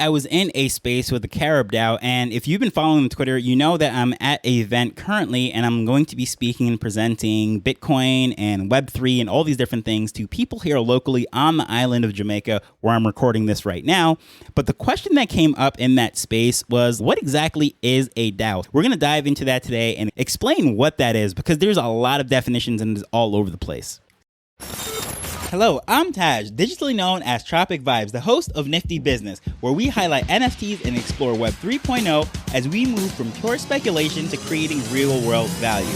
I was in a space with the Carib DAO, and if you've been following on Twitter, you know that I'm at an event currently, and I'm going to be speaking and presenting Bitcoin and Web3 and all these different things to people here locally on the island of Jamaica, where I'm recording this right now. But the question that came up in that space was, what exactly is a DAO? We're going to dive into that today and explain what that is, because there's a lot of definitions and it's all over the place. Hello, I'm Taj, digitally known as Tropic Vibes, the host of Nifty Business, where we highlight NFTs and explore Web 3.0 as we move from pure speculation to creating real-world value.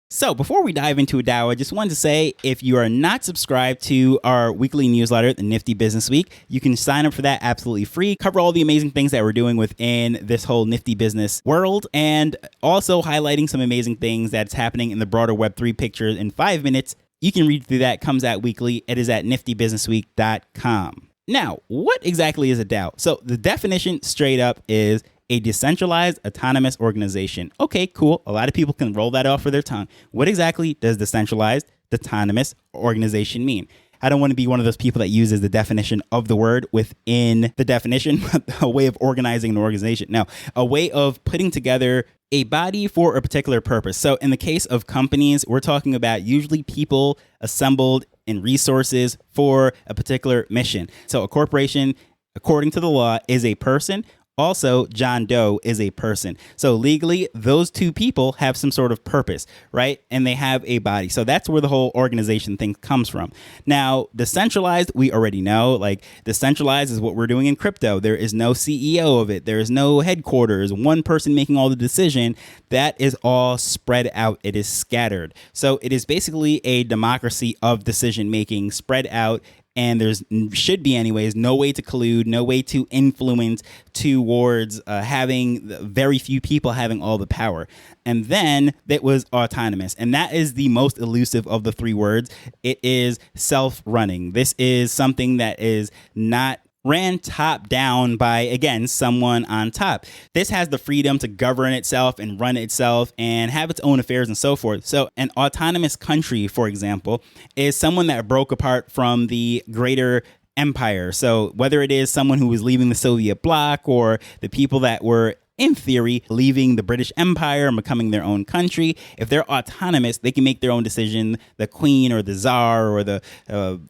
So before we dive into a DAO, I just wanted to say, if you are not subscribed to our weekly newsletter, the Nifty Business Week, you can sign up for that absolutely free, cover all the amazing things that we're doing within this whole Nifty business world, and also highlighting some amazing things that's happening in the broader Web3 picture in 5 minutes. You can read through that. It comes out weekly. It is at niftybusinessweek.com. Now, what exactly is a DAO? So the definition straight up is a decentralized autonomous organization. Okay, cool. A lot of people can roll that off for their tongue. What exactly does decentralized autonomous organization mean? I don't want to be one of those people that uses the definition of the word within the definition, but a way of organizing an organization. Now, a way of putting together a body for a particular purpose. So in the case of companies, we're talking about usually people assembled in resources for a particular mission. So a corporation, according to the law, is a person. Also, John Doe is a person. So legally, those two people have some sort of purpose, right? And they have a body. So that's where the whole organization thing comes from. Now, decentralized, we already know, like decentralized is what we're doing in crypto. There is no CEO of it. There is no headquarters, one person making all the decision. That is all spread out. It is scattered. So it is basically a democracy of decision making spread out. And there's should be anyways, no way to collude, no way to influence towards having very few people having all the power. And then that was autonomous. And that is the most elusive of the three words. It is self-running. This is something that is not ran top down by, again, someone on top. This has the freedom to govern itself and run itself and have its own affairs and so forth. So an autonomous country, for example, is someone that broke apart from the greater empire. So whether it is someone who was leaving the Soviet bloc or the people that were, in theory, leaving the British Empire and becoming their own country, if they're autonomous, they can make their own decision. The queen or the czar or the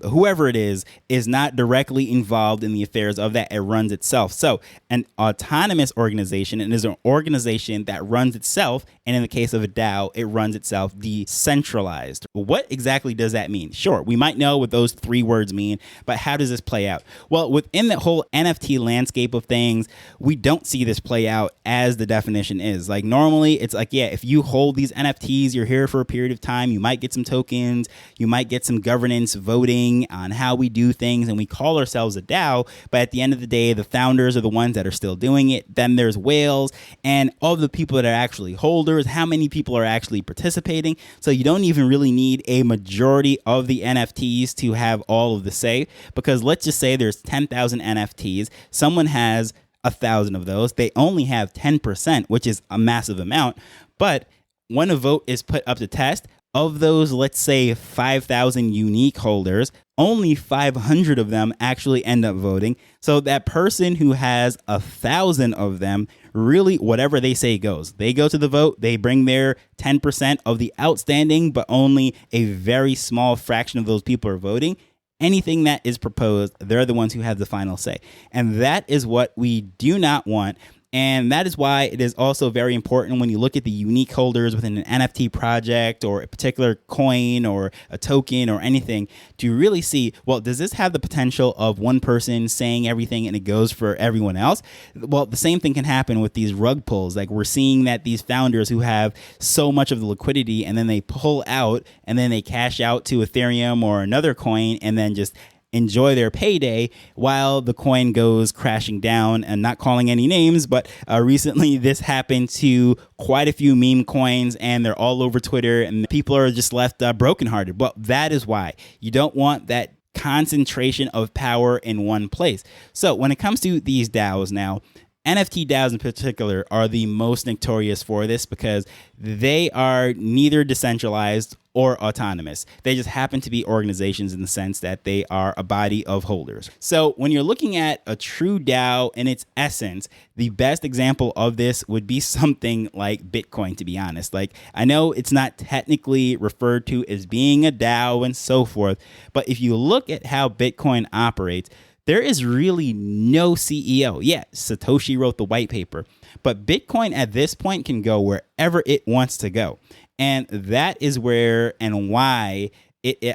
whoever it is not directly involved in the affairs of that. It runs itself. So an autonomous organization is an organization that runs itself. And in the case of a DAO, it runs itself decentralized. What exactly does that mean? Sure, we might know what those three words mean, but how does this play out? Well, within the whole NFT landscape of things, we don't see this play out as the definition is. Like normally it's like, yeah, if you hold these NFTs, you're here for a period of time, you might get some tokens, you might get some governance voting on how we do things, and we call ourselves a DAO, but at the end of the day, the founders are the ones that are still doing it. Then there's whales and all the people that are actually holders, how many people are actually participating. So you don't even really need a majority of the NFTs to have all of the say, because let's just say there's 10,000 NFTs, someone has 1,000 of those, they only have 10%, which is a massive amount. But when a vote is put up to test, of those, let's say 5,000 unique holders, only 500 of them actually end up voting. So that person who has 1,000 of them, really whatever they say goes. They go to the vote, they bring their 10% of the outstanding, but only a very small fraction of those people are voting. Anything that is proposed, they're the ones who have the final say. And that is what we do not want. And that is why it is also very important when you look at the unique holders within an NFT project or a particular coin or a token or anything to really see, well, does this have the potential of one person saying everything and it goes for everyone else? Well, the same thing can happen with these rug pulls. Like we're seeing that these founders who have so much of the liquidity and then they pull out and then they cash out to Ethereum or another coin and then just enjoy their payday while the coin goes crashing down. And not calling any names, but recently this happened to quite a few meme coins and they're all over Twitter and people are just left brokenhearted. Well, that is why you don't want that concentration of power in one place. So when it comes to these DAOs now, NFT DAOs in particular are the most notorious for this because they are neither decentralized or autonomous. They just happen to be organizations in the sense that they are a body of holders. So when you're looking at a true DAO in its essence, the best example of this would be something like Bitcoin, to be honest. Like, I know it's not technically referred to as being a DAO and so forth, but if you look at how Bitcoin operates, there is really no CEO. Yeah, Satoshi wrote the white paper, but Bitcoin at this point can go wherever it wants to go. And that is where and why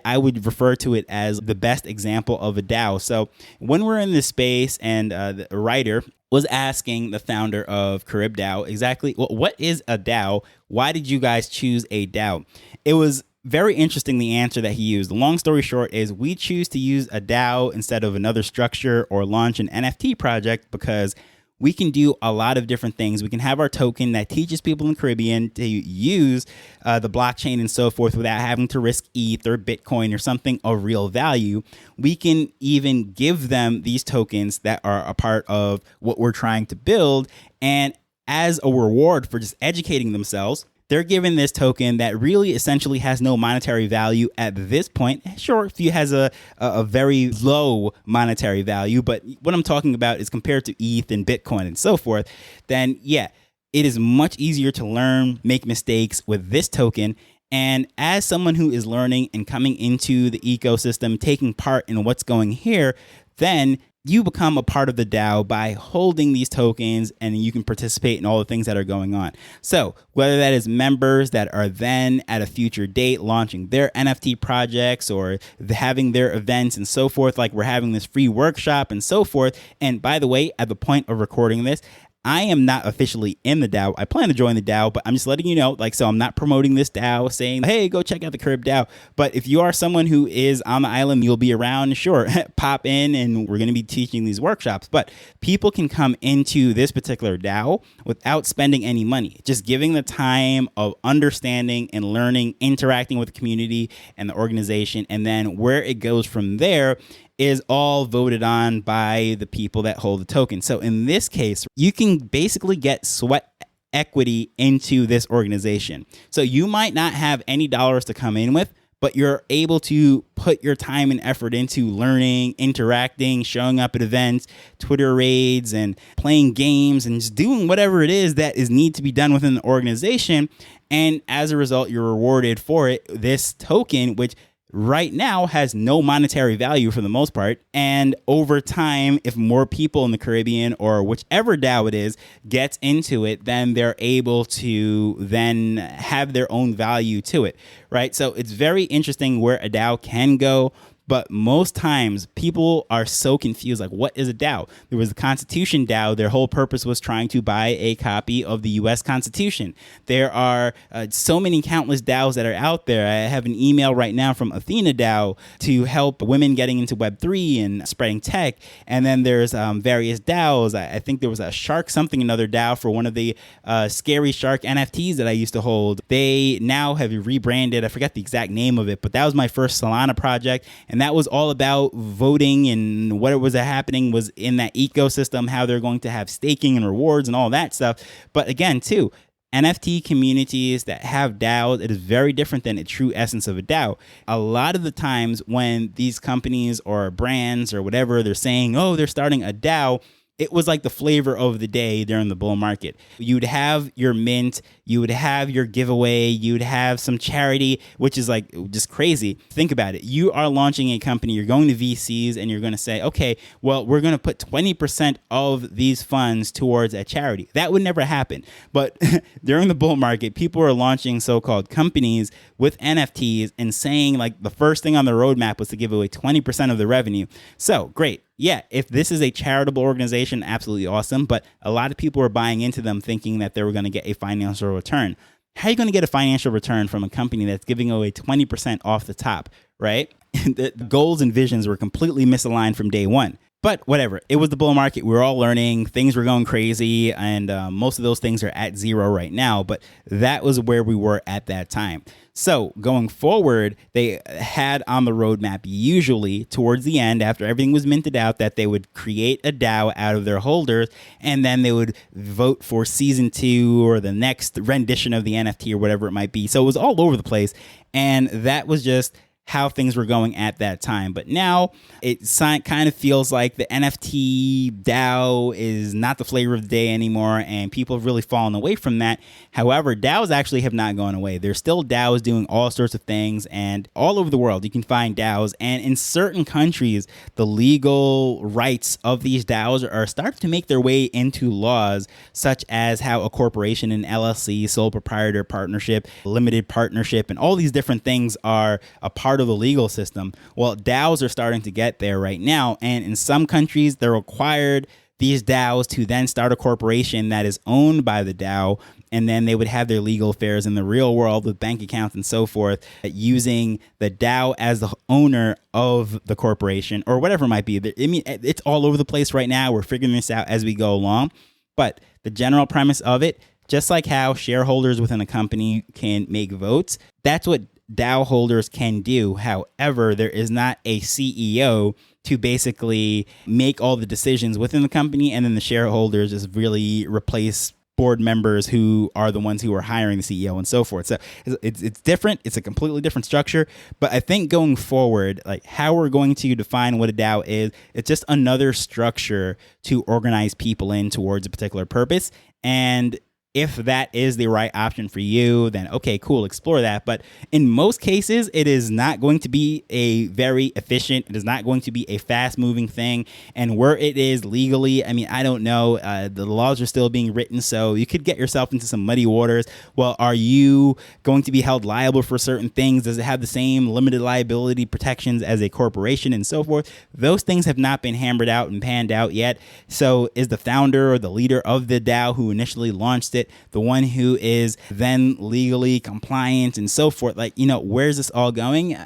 I would refer to it as the best example of a DAO. So when we're in this space and the writer was asking the founder of Carib DAO exactly, well, what is a DAO? Why did you guys choose a DAO? It was very interesting, the answer that he used. The long story short is we choose to use a DAO instead of another structure or launch an NFT project because we can do a lot of different things. We can have our token that teaches people in the Caribbean to use the blockchain and so forth without having to risk ETH or Bitcoin or something of real value. We can even give them these tokens that are a part of what we're trying to build. And as a reward for just educating themselves, they're given this token that really essentially has no monetary value at this point. Sure, if it has a very low monetary value, but what I'm talking about is compared to ETH and Bitcoin and so forth, then yeah, it is much easier to learn, make mistakes with this token. And as someone who is learning and coming into the ecosystem, taking part in what's going here, then you become a part of the DAO by holding these tokens, and you can participate in all the things that are going on. So whether that is members that are then at a future date launching their NFT projects or having their events and so forth, like we're having this free workshop and so forth. And by the way, at the point of recording this, I am not officially in the DAO. I plan to join the DAO, but I'm just letting you know, so I'm not promoting this DAO saying, hey, go check out the Carib DAO. But if you are someone who is on the island, you'll be around, sure, pop in and we're going to be teaching these workshops. But people can come into this particular DAO without spending any money, just giving the time of understanding and learning, interacting with the community and the organization. And then where it goes from there is all voted on by the people that hold the token. So in this case, you can basically get sweat equity into this organization. So you might not have any dollars to come in with, but you're able to put your time and effort into learning, interacting, showing up at events, Twitter raids, and playing games, and just doing whatever it is that is need to be done within the organization. And as a result, you're rewarded for it. This token, which right now has no monetary value for the most part. And over time, if more people in the Caribbean or whichever DAO it is gets into it, then they're able to then have their own value to it, right? So it's very interesting where a DAO can go. But most times people are so confused, like, what is a DAO? There was the Constitution DAO. Their whole purpose was trying to buy a copy of the U.S. Constitution. There are so many countless DAOs that are out there. I have an email right now from Athena DAO to help women getting into Web3 and spreading tech. And then there's various DAOs. I think there was a shark something, another DAO for one of the scary shark NFTs that I used to hold. They now have rebranded. I forget the exact name of it, but that was my first Solana project. And that was all about voting, and what was happening was in that ecosystem, how they're going to have staking and rewards and all that stuff. But again, too, NFT communities that have DAOs, it is very different than a true essence of a DAO. A lot of the times when these companies or brands or whatever, they're saying, oh, they're starting a DAO, it was like the flavor of the day during the bull market. You'd have your mint, you would have your giveaway, you'd have some charity, which is like just crazy. Think about it. You are launching a company, you're going to VCs, and you're going to say, okay, well, we're going to put 20% of these funds towards a charity. That would never happen. But during the bull market, people are launching so-called companies with NFTs and saying like the first thing on the roadmap was to give away 20% of the revenue. So great. Yeah, if this is a charitable organization, absolutely awesome. But a lot of people are buying into them thinking that they were going to get a financial return. How are you going to get a financial return from a company that's giving away 20% off the top, right? The goals and visions were completely misaligned from day one. But whatever, it was the bull market. We were all learning. Things were going crazy, and most of those things are at zero right now. But that was where we were at that time. So going forward, they had on the roadmap, usually towards the end, after everything was minted out, that they would create a DAO out of their holders, and then they would vote for season 2 or the next rendition of the NFT or whatever it might be. So it was all over the place, and that was just how things were going at that time. But now it kind of feels like the NFT DAO is not the flavor of the day anymore, and people have really fallen away from that. However, DAOs actually have not gone away. There's still DAOs doing all sorts of things, and all over the world you can find DAOs, and in certain countries the legal rights of these DAOs are starting to make their way into laws, such as how a corporation, an LLC, sole proprietor partnership, limited partnership, and all these different things are a part of the legal system. Well, DAOs are starting to get there right now, and in some countries they're required, these DAOs, to then start a corporation that is owned by the DAO, and then they would have their legal affairs in the real world with bank accounts and so forth, using the DAO as the owner of the corporation or whatever it might be. I mean, it's all over the place right now. We're figuring this out as we go along, but the general premise of it, just like how shareholders within a company can make votes, that's what DAO holders can do. However, there is not a CEO to basically make all the decisions within the company, and then the shareholders just really replace board members who are the ones who are hiring the CEO and so forth. So it's different. It's a completely different structure. But I think going forward, like how we're going to define what a DAO is, it's just another structure to organize people in towards a particular purpose. And if that is the right option for you, then okay, cool, explore that. But in most cases, it is not going to be a very efficient, it is not going to be a fast moving thing. And where it is legally, I mean, I don't know, the laws are still being written, so you could get yourself into some muddy waters. Well, are you going to be held liable for certain things? Does it have the same limited liability protections as a corporation and so forth? Those things have not been hammered out and panned out yet. So is the founder or the leader of the DAO who initially launched it the one who is then legally compliant and so forth? Like, you know, where's this all going?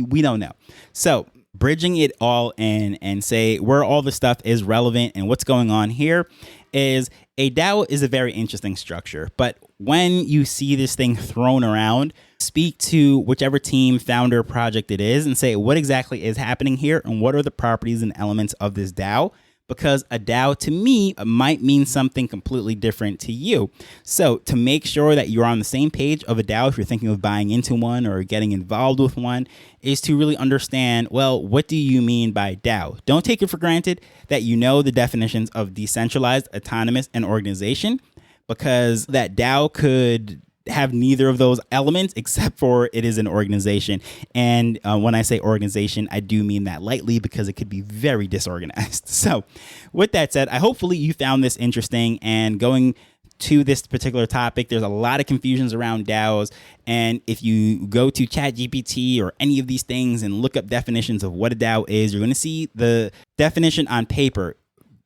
We don't know. So bridging it all in and say where all the stuff is relevant and what's going on here is a DAO is a very interesting structure. But when you see this thing thrown around, speak to whichever team, founder, project it is and say what exactly is happening here and what are the properties and elements of this DAO. Because a DAO to me might mean something completely different to you. So to make sure that you're on the same page of a DAO, if you're thinking of buying into one or getting involved with one, is to really understand, well, what do you mean by DAO? Don't take it for granted that you know the definitions of decentralized, autonomous, and organization, because that DAO could have neither of those elements except for it is an organization. And when I say organization, I do mean that lightly because it could be very disorganized. So with that said, hopefully you found this interesting, and going to this particular topic, there's a lot of confusions around DAOs. And if you go to ChatGPT or any of these things and look up definitions of what a DAO is, you're going to see the definition on paper,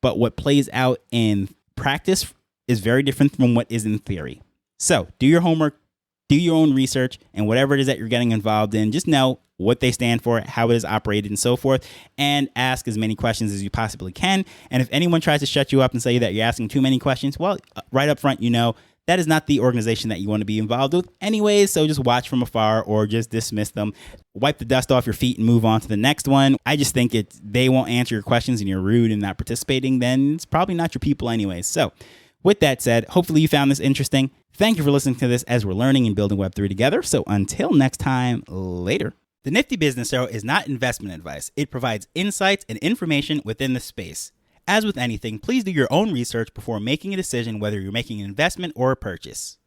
but what plays out in practice is very different from what is in theory. So do your homework, do your own research, and whatever it is that you're getting involved in, just know what they stand for, how it is operated, and so forth, and ask as many questions as you possibly can. And if anyone tries to shut you up and say that you're asking too many questions, well, right up front, you know, that is not the organization that you want to be involved with anyways, so just watch from afar or just dismiss them. Wipe the dust off your feet and move on to the next one. I just think they won't answer your questions and you're rude and not participating, then it's probably not your people anyways. So with that said, hopefully you found this interesting. Thank you for listening to this as we're learning and building Web3 together. So until next time, later. The Nifty Business Show is not investment advice. It provides insights and information within the space. As with anything, please do your own research before making a decision whether you're making an investment or a purchase.